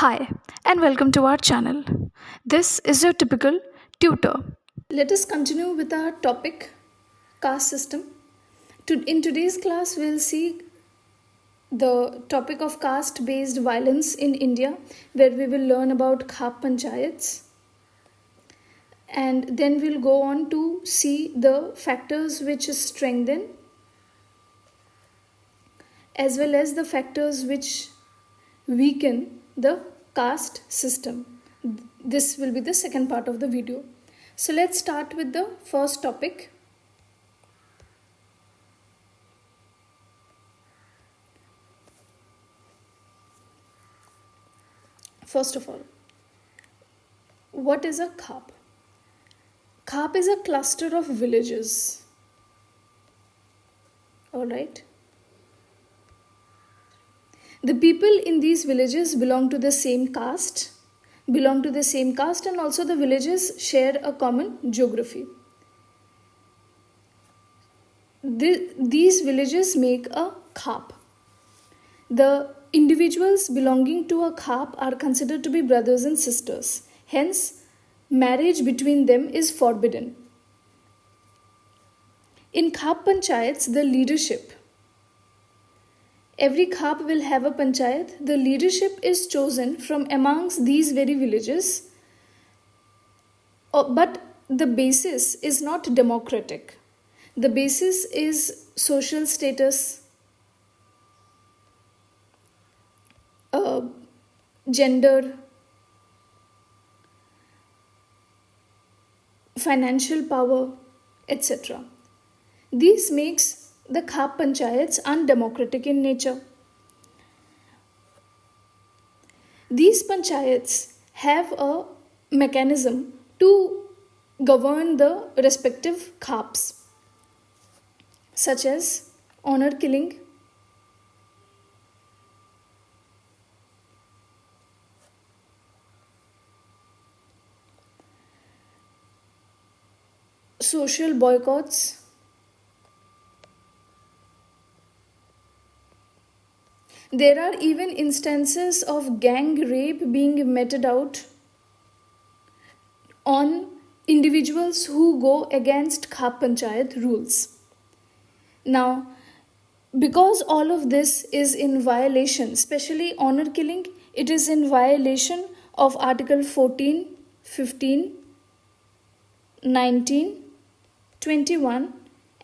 Hi, and welcome to our channel. This is your typical tutor. Let us continue with our topic caste system. In today's class, we'll see the topic of caste based violence in India, where we will learn about Khap Panchayats. And then we'll go on to see the factors which strengthen as well as the factors which weaken the caste system. This will be the second part of the video. So let's start with the first topic. First of all, what is a khap? Khap is a cluster of villages. Alright. The people in these villages belong to the same caste, and also the villages share a common geography. These villages make a khap. The individuals belonging to a khap are considered to be brothers and sisters. Hence, marriage between them is forbidden. In Khap Panchayats, the leadership. Every khap will have a panchayat. The leadership is chosen from amongst these very villages, but the basis is not democratic. The basis is social status, gender, financial power, etc. This makes the Khap Panchayats undemocratic in nature. These panchayats have a mechanism to govern the respective khaps, such as honor killing, social boycotts, there are even instances of gang rape being meted out on individuals who go against Khap Panchayat rules. Now, because all of this is in violation, especially honor killing, it is in violation of Article 14, 15, 19, 21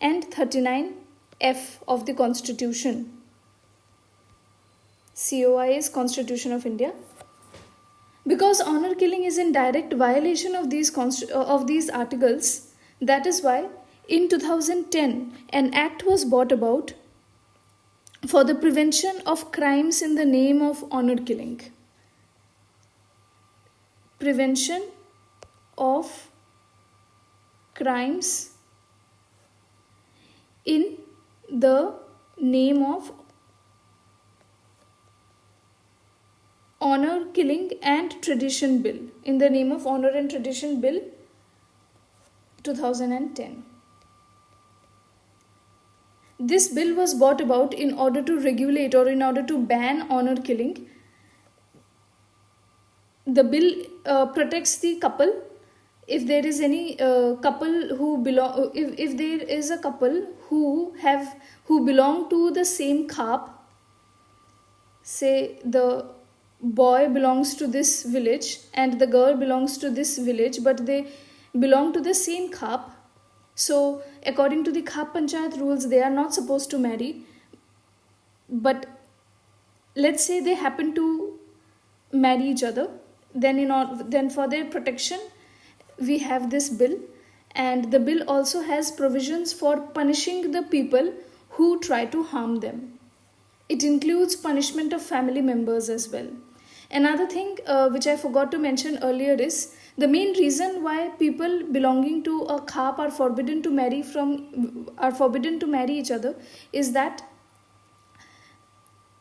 and 39F of the Constitution. COI is Constitution of India. Because honor killing is in direct violation of these articles, that is why in 2010 an act was brought about for the prevention of crimes in the name of honor killing. Prevention of crimes in the name of Honor Killing and Tradition Bill, in the name of Honor and Tradition Bill 2010. This bill was brought about in order to regulate or in order to ban honor killing. The bill protects the couple. If there is any couple who belong, if there is a couple who belong to the same khap, say the boy belongs to this village and the girl belongs to this village, but they belong to the same khap. So according to the Khap Panchayat rules, they are not supposed to marry. But let's say they happen to marry each other, then for their protection, we have this bill, and the bill also has provisions for punishing the people who try to harm them. It includes punishment of family members as well. Another thing which I forgot to mention earlier is the main reason why people belonging to a khap are forbidden to marry each other is that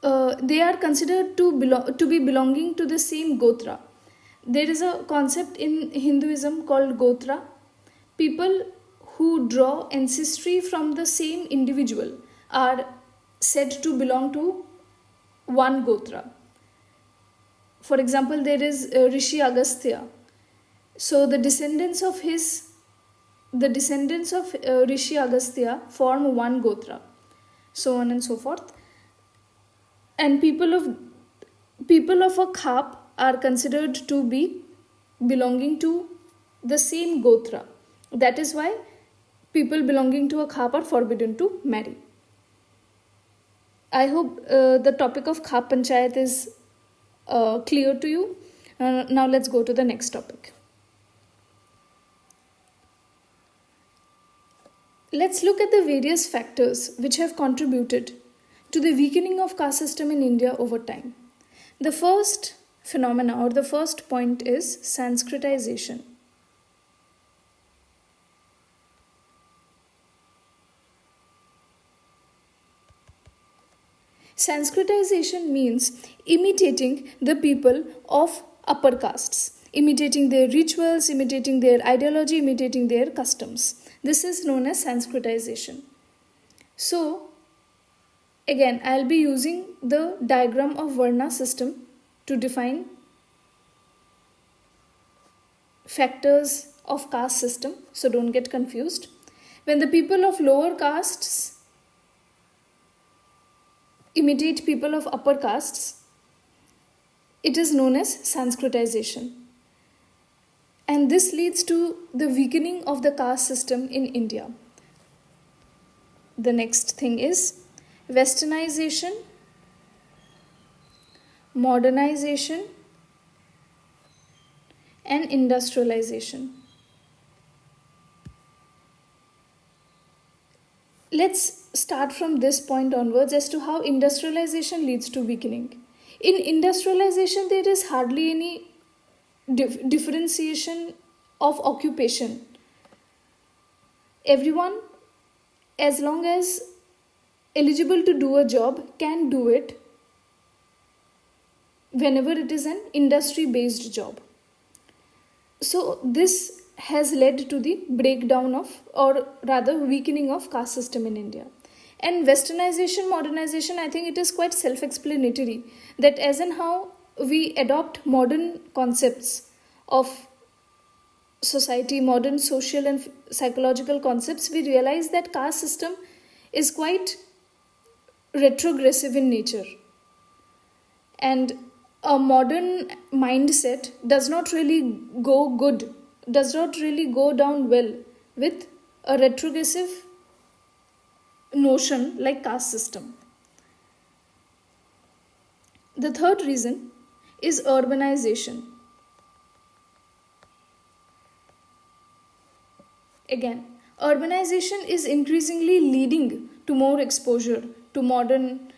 they are considered to be belonging to the same gotra. There is a concept in Hinduism called gotra. People who draw ancestry from the same individual are said to belong to one gotra. For example, there is Rishi Agastya. So the descendants of Rishi Agastya form one Gotra, so on and so forth. And people of a Khap are considered to be belonging to the same Gotra. That is why people belonging to a Khap are forbidden to marry. I hope the topic of Khap Panchayat is clear to you. Now let's go to the next topic. Let's look at the various factors which have contributed to the weakening of caste system in India over time. The first phenomena or the first point is Sanskritization. Sanskritization means imitating the people of upper castes, imitating their rituals, imitating their ideology, imitating their customs. This is known as Sanskritization. So, again, I'll be using the diagram of Varna system to define factors of caste system, so don't get confused. When the people of lower castes imitate people of upper castes, it is known as Sanskritization. And this leads to the weakening of the caste system in India. The next thing is Westernization, modernization, and industrialization. Let's start from this point onwards as to how industrialization leads to weakening. In industrialization, there is hardly any differentiation of occupation. Everyone, as long as eligible to do a job, can do it whenever it is an industry-based job. So this has led to the breakdown of, or rather weakening of, caste system in India. And westernization, modernization, I think it is quite self-explanatory that as and how we adopt modern concepts of society, modern social and psychological concepts, we realize that caste system is quite retrogressive in nature. And a modern mindset does not really go down well with a retrogressive notion like caste system. The third reason is urbanization. Again, urbanization is increasingly leading to more exposure to modern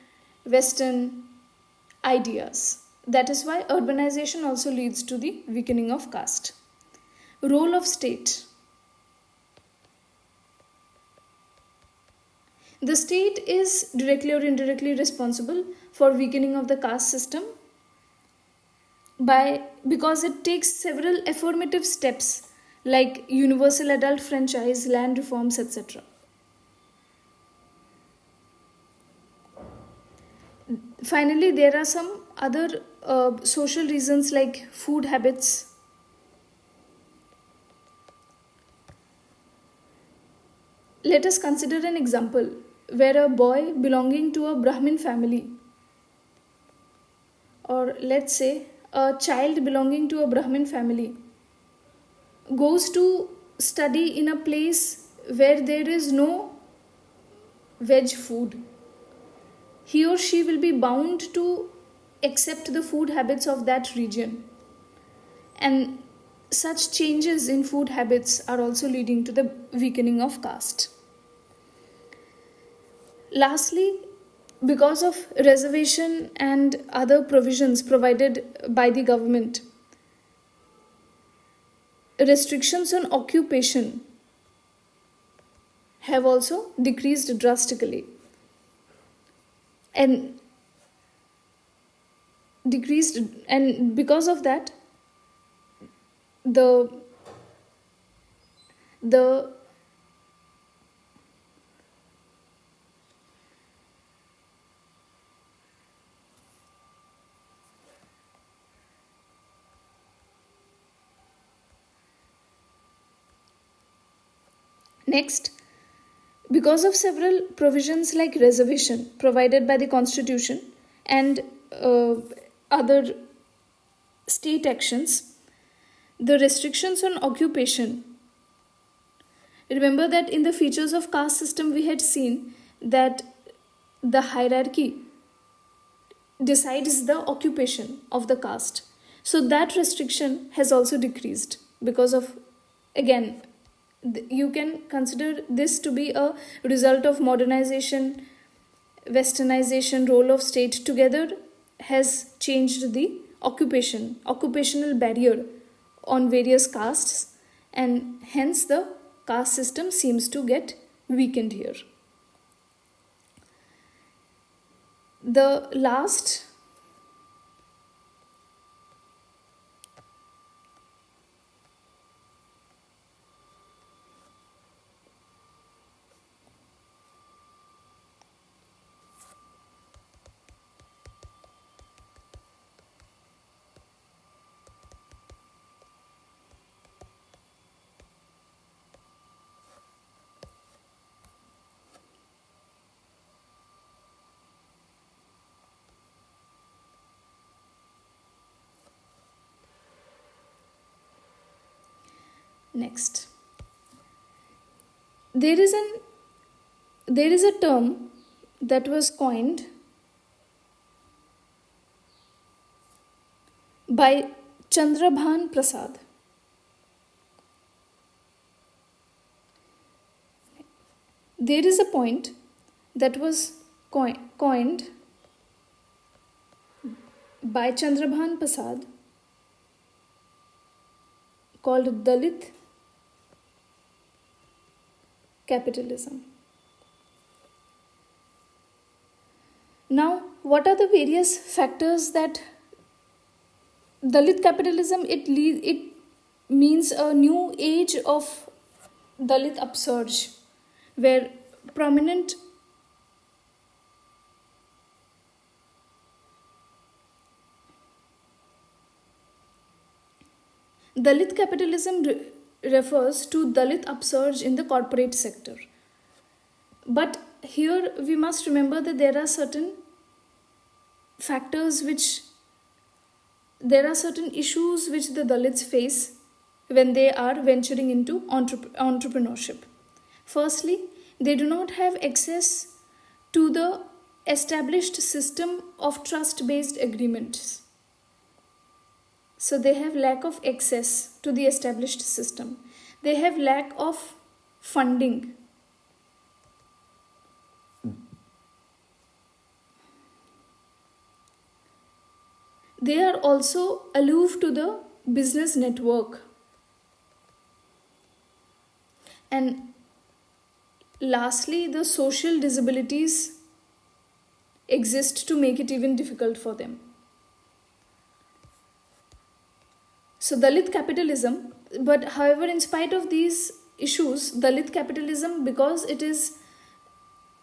Western ideas. That is why urbanization also leads to the weakening of caste. Role of state. The state is directly or indirectly responsible for weakening of the caste system because it takes several affirmative steps like universal adult franchise, land reforms, etc. Finally, there are some other social reasons like food habits. Let us consider an example where a boy belonging to a Brahmin family, or let's say a child belonging to a Brahmin family, goes to study in a place where there is no veg food. He or she will be bound to accept the food habits of that region. And such changes in food habits are also leading to the weakening of caste. Lastly, because of reservation and other provisions provided by the government, restrictions on occupation have also decreased drastically. And because of that, the Next, because of several provisions like reservation provided by the constitution and other state actions, the restrictions on occupation. Remember that in the features of caste system we had seen that the hierarchy decides the occupation of the caste. So that restriction has also decreased because of, again, you can consider this to be a result of modernization, westernization. Role of state together has changed the occupational barrier on various castes, and hence the caste system seems to get weakened here. The last Next, there is a term that was coined by Chandrabhan Prasad. There is a point that was coined by Chandrabhan Prasad called Dalit capitalism. Now, what are the various factors that Dalit capitalism, it means a new age of Dalit upsurge, where prominent Dalit capitalism refers to Dalit upsurge in the corporate sector. But here we must remember that there are certain factors there are certain issues which the Dalits face when they are venturing into entrepreneurship. Firstly, they do not have access to the established system of trust-based agreements. So they have lack of access to the established system. They have lack of funding. They are also aloof to the business network. And lastly, the social disabilities exist to make it even difficult for them. So Dalit capitalism, but however, in spite of these issues, Dalit capitalism, because it is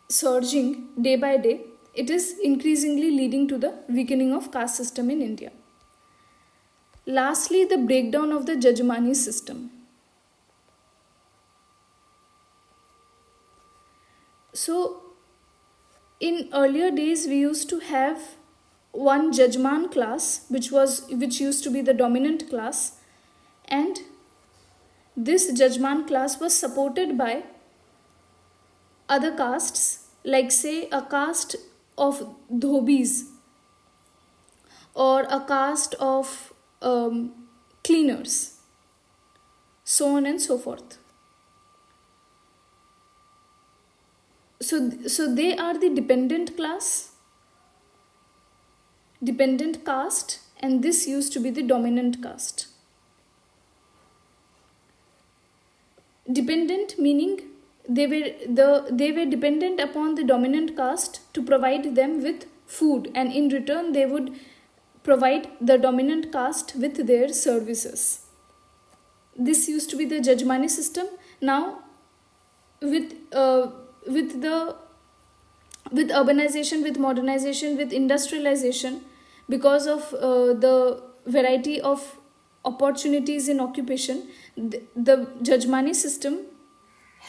surging day by day, it is increasingly leading to the weakening of caste system in India. Lastly, the breakdown of the Jajmani system. So, in earlier days, we used to have one Jajman class, which used to be the dominant class, and this Jajman class was supported by other castes, like say a caste of dhobis or a caste of cleaners, so on and so forth. So they are the dependent class, dependent caste, and this used to be the dominant caste. Dependent meaning they were dependent upon the dominant caste to provide them with food, and in return they would provide the dominant caste with their services. This used to be the Jajmani system. Now, with urbanization, with modernization, with industrialization, because of the variety of opportunities in occupation, the Jajmani system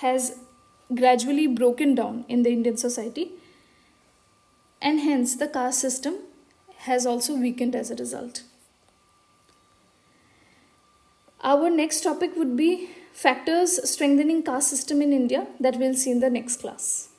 has gradually broken down in the Indian society, and hence the caste system has also weakened as a result. Our next topic would be factors strengthening caste system in India, that we'll see in the next class.